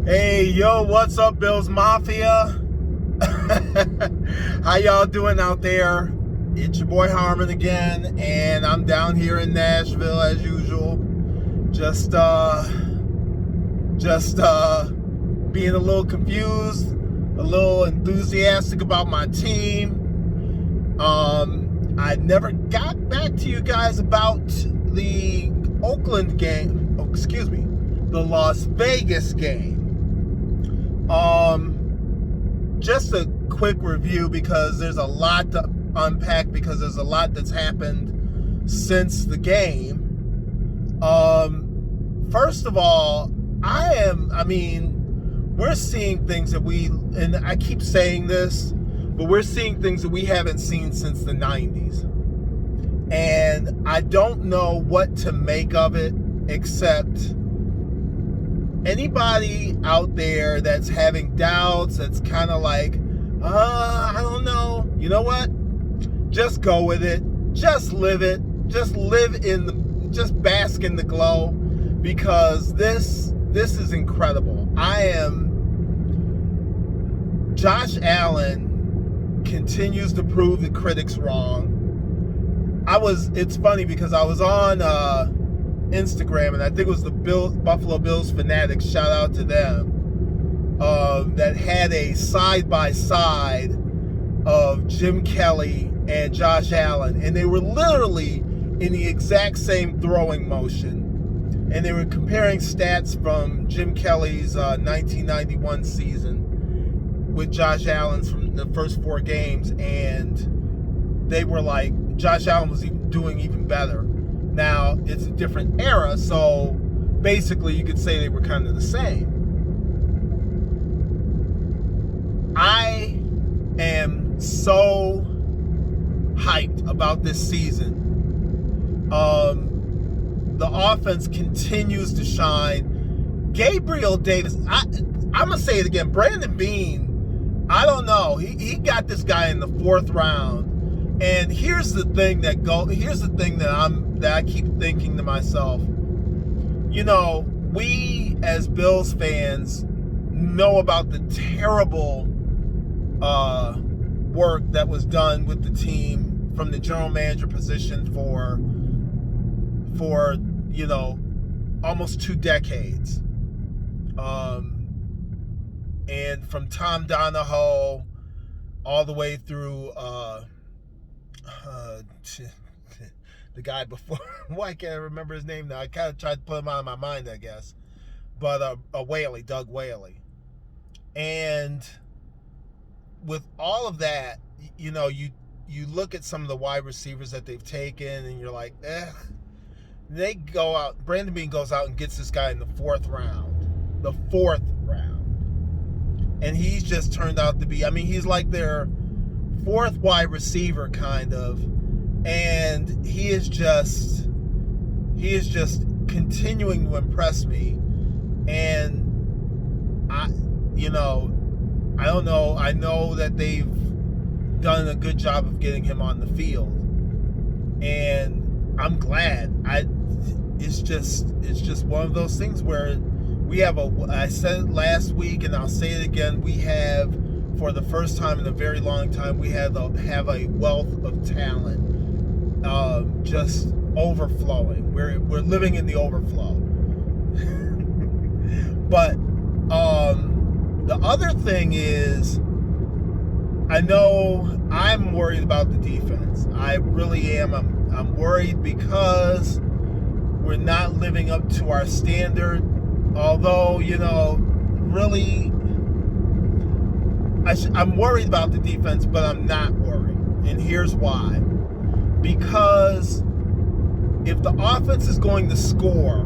Hey, yo, what's up, Billsmafia? How y'all doing out there? It's your boy Harmon again, and I'm down here in Nashville as usual. Just being a little confused, a little enthusiastic about my team. I never got back to you guys about the Oakland game. Oh, excuse me, the Las Vegas game. Just a quick review because there's a lot to unpack because there's a lot that's happened since the game. First of all, we're seeing things that and I keep saying this, but we're seeing things that we haven't seen since the 90s. And I don't know what to make of it except anybody out there that's having doubts, that's kind of like, I don't know. You know what? Just go with it. Just live it. Just bask in the glow, because this is incredible. Josh Allen continues to prove the critics wrong. It's funny because I was on Instagram, and I think it was the Buffalo Bills fanatics, shout out to them, that had a side-by-side of Jim Kelly and Josh Allen, and they were literally in the exact same throwing motion, and they were comparing stats from Jim Kelly's 1991 season with Josh Allen's from the first 4 games, and they were like, Josh Allen was doing even better. Now, it's a different era, so basically you could say they were kind of the same. I am so hyped about this season. The offense continues to shine. Gabriel Davis, I'm going to say it again, Brandon Beane, I don't know. He got this guy in the 4th round. And here's the thing that I keep thinking to myself. You know, we as Bills fans know about the terrible work that was done with the team from the general manager position for almost 2 decades. And from Tom Donahoe all the way through the guy before, why can't I remember his name now? I kind of tried to put him out of my mind, I guess. But Doug Whaley. And with all of that, you look at some of the wide receivers that they've taken, and you're like, they go out, Brandon Beane goes out and gets this guy in the 4th round. The 4th round. And he's just turned out to be, he's like their 4th wide receiver, kind of. And he is just continuing to impress me. And I don't know. I know that they've done a good job of getting him on the field, and I'm glad. It's just one of those things where I said it last week, and I'll say it again. We have, for the first time in a very long time, we have a wealth of talent, just overflowing. We're living in the overflow. But the other thing is, I know I'm worried about the defense. I really am. I'm worried because we're not living up to our standard. Although, really, I'm worried about the defense, but I'm not worried. And here's why. Because if the offense is going to score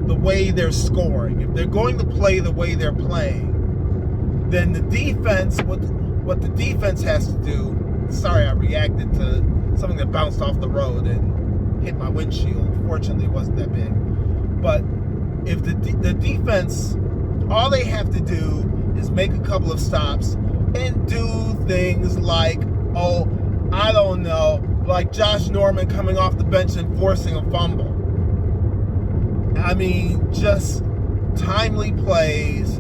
the way they're scoring, if they're going to play the way they're playing, then the defense, what the defense has to do, sorry, I reacted to something that bounced off the road and hit my windshield. Fortunately, it wasn't that big. But if the defense, all they have to do is make a couple of stops and do things like, I don't know, like Josh Norman coming off the bench and forcing a fumble. Just timely plays,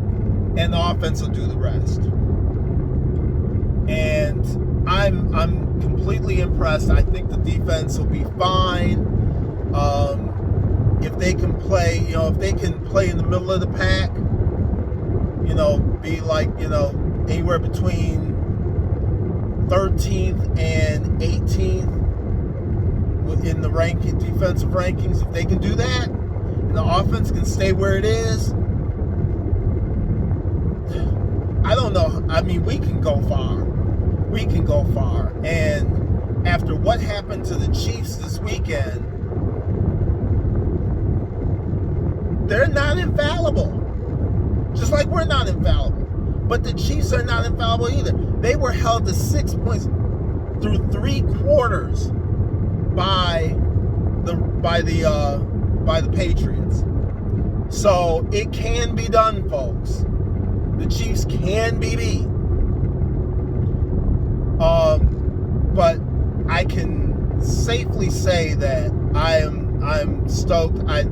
and the offense will do the rest. And I'm completely impressed. I think the defense will be fine. If they can play, if they can play in the middle of the pack, be like, anywhere between 13th and 18th in the defensive rankings, if they can do that, and the offense can stay where it is, I don't know. I mean, we can go far. We can go far. And after what happened to the Chiefs this weekend, they're not infallible. Just like we're not infallible. But the Chiefs are not infallible either. They were held to 6 points through 3 quarters by the Patriots. So it can be done, folks. The Chiefs can be beat. But I can safely say that I'm stoked. I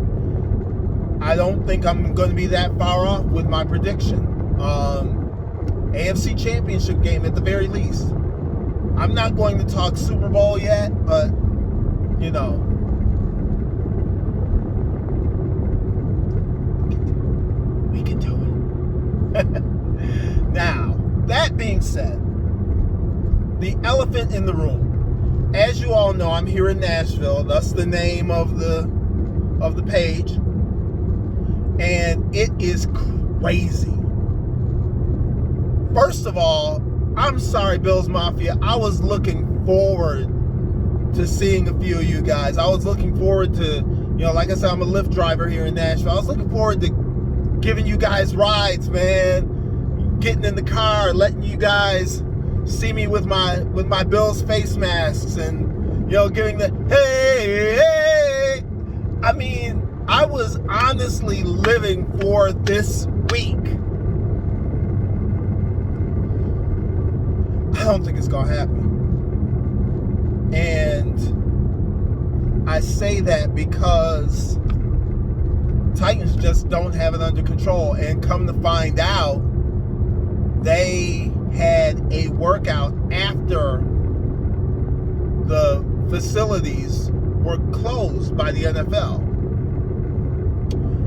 don't think I'm going to be that far off with my prediction. AFC Championship game at the very least. I'm not going to talk Super Bowl yet, but we can do it. Now, that being said, the elephant in the room. As you all know, I'm here in Nashville. That's the name of the page. And it is crazy. First of all, I'm sorry, Billsmafia. I was looking forward to seeing a few of you guys. I was looking forward to, like I said, I'm a Lyft driver here in Nashville. I was looking forward to giving you guys rides, man. Getting in the car, letting you guys see me with my Bills face masks and, giving the, hey. I mean, I was honestly living for this week. I don't think it's going to happen. And I say that because Titans just don't have it under control. And come to find out, they had a workout after the facilities were closed by the NFL.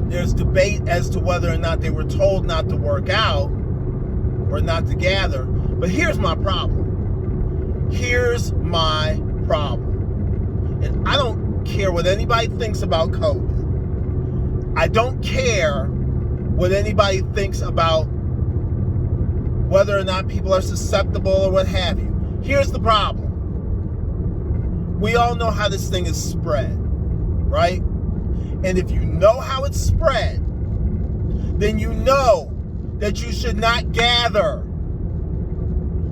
There's debate as to whether or not they were told not to work out or not to gather. But here's my problem. And I don't care what anybody thinks about COVID. I don't care what anybody thinks about whether or not people are susceptible or what have you. Here's the problem. We all know how this thing is spread, right? And if you know how it's spread, then you know that you should not gather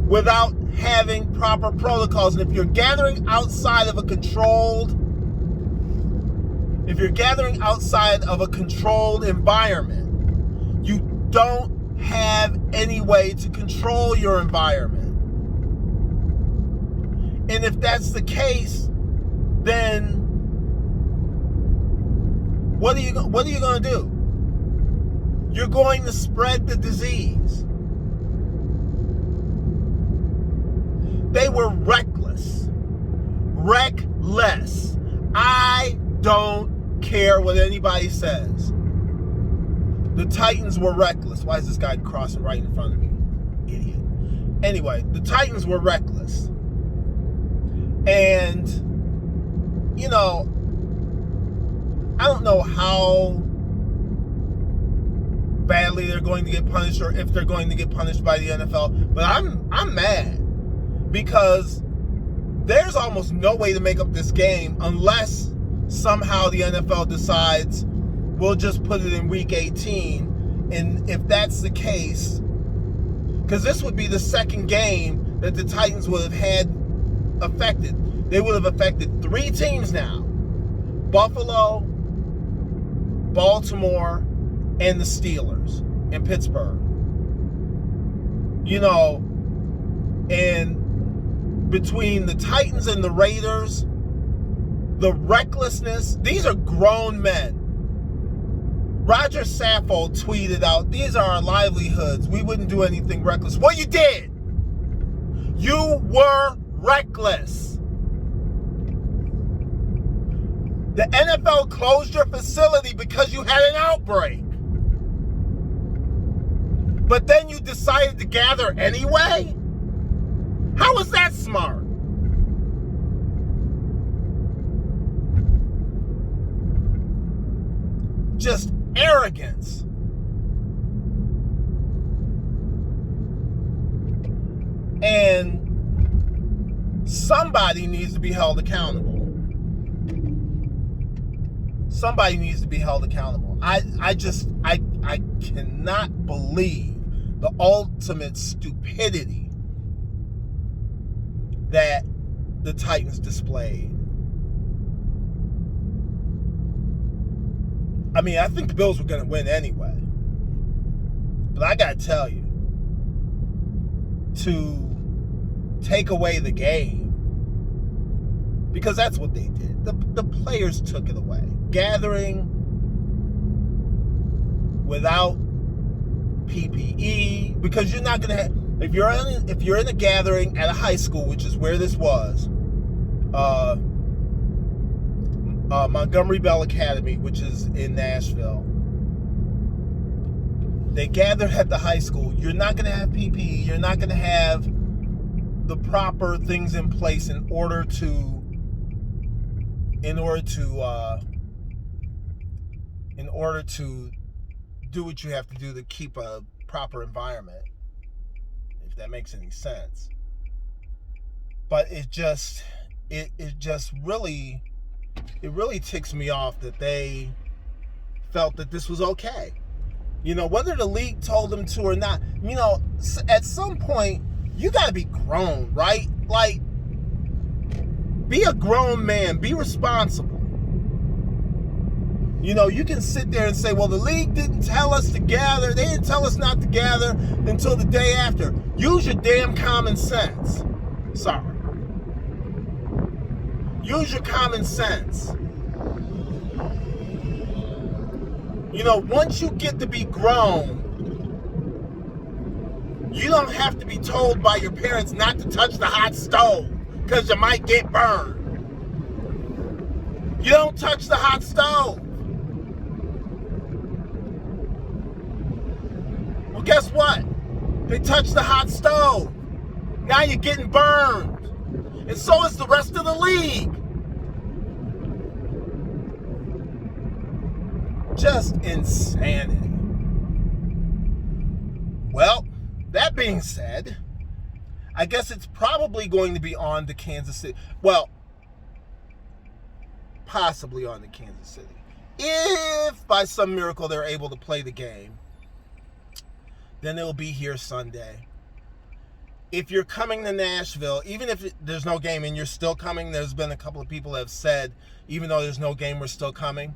without having proper protocols. And if you're gathering outside of a controlled environment, you don't have any way to control your environment. And if that's the case, then what are you going to do? You're going to spread the disease. They were reckless. I don't care what anybody says. The Titans were reckless. Why is this guy crossing right in front of me? Idiot. Anyway, the Titans were reckless. And, I don't know how badly they're going to get punished or if they're going to get punished by the NFL, but I'm mad because there's almost no way to make up this game unless somehow the NFL decides we'll just put it in week 18. And if that's the case, because this would be the second game that the Titans would have had affected. They would have affected 3 teams now. Buffalo, Baltimore, and the Steelers in Pittsburgh. And between the Titans and the Raiders, the recklessness, these are grown men. Roger Saffold tweeted out, "These are our livelihoods. We wouldn't do anything reckless." Well, you did. You were reckless. The NFL closed your facility because you had an outbreak. But then you decided to gather anyway? How was that smart? Just arrogance. And somebody needs to be held accountable. Somebody needs to be held accountable. I cannot believe the ultimate stupidity that the Titans displayed. I mean, I think the Bills were going to win anyway. But I got to tell you, to take away the game, because that's what they did. The players took it away. Gathering without PPE, because you're not going to have, if you're in a gathering at a high school, which is where this was, Montgomery Bell Academy, which is in Nashville. They gathered at the high school. You're not going to have PPE. You're not going to have the proper things in place in order to do what you have to do to keep a proper environment, if that makes any sense. But it really ticks me off that they felt that this was okay. Whether the league told them to or not, at some point, you got to be grown, right? Like, be a grown man, be responsible. You can sit there and say, well, the league didn't tell us to gather. They didn't tell us not to gather until the day after. Use your damn common sense. Sorry. Use your common sense. Once you get to be grown, you don't have to be told by your parents not to touch the hot stove because you might get burned. You don't touch the hot stove. Well, guess what? They touched the hot stove. Now you're getting burned. And so is the rest of the league. Just insanity. Well, that being said, I guess it's probably going to be on to Kansas City. Well, possibly on to Kansas City. If by some miracle they're able to play the game, then it'll be here Sunday. If you're coming to Nashville, even if there's no game and you're still coming, there's been a couple of people that have said, even though there's no game, we're still coming.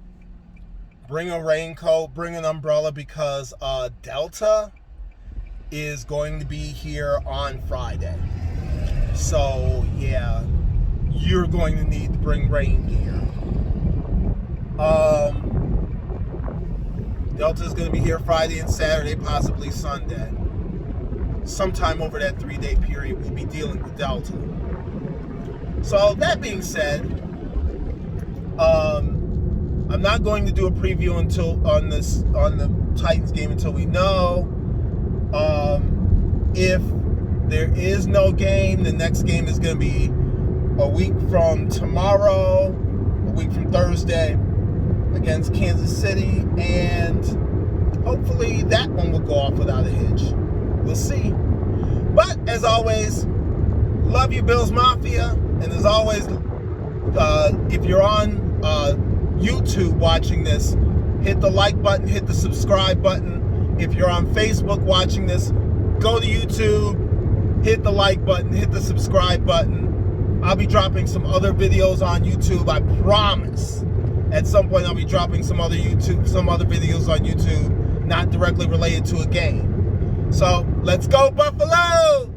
Bring a raincoat, bring an umbrella, because Delta is going to be here on Friday. So, yeah, you're going to need to bring rain gear. Delta is going to be here Friday and Saturday, possibly Sunday. Sometime over that 3-day period, we'll be dealing with Delta. So, that being said, I'm not going to do a preview on the Titans game until we know. If there is no game, the next game is going to be a week from tomorrow, a week from Thursday, against Kansas City, and hopefully that one will go off without a hitch. We'll see. But as always, love you, Billsmafia, and as always, if you're on YouTube watching this, hit the like button, hit the subscribe button. If you're on Facebook watching this, go to YouTube, hit the like button, hit the subscribe button. I'll be dropping some other videos on YouTube, I promise. At some point I'll be dropping some other videos on YouTube, not directly related to a game. So let's go Buffalo!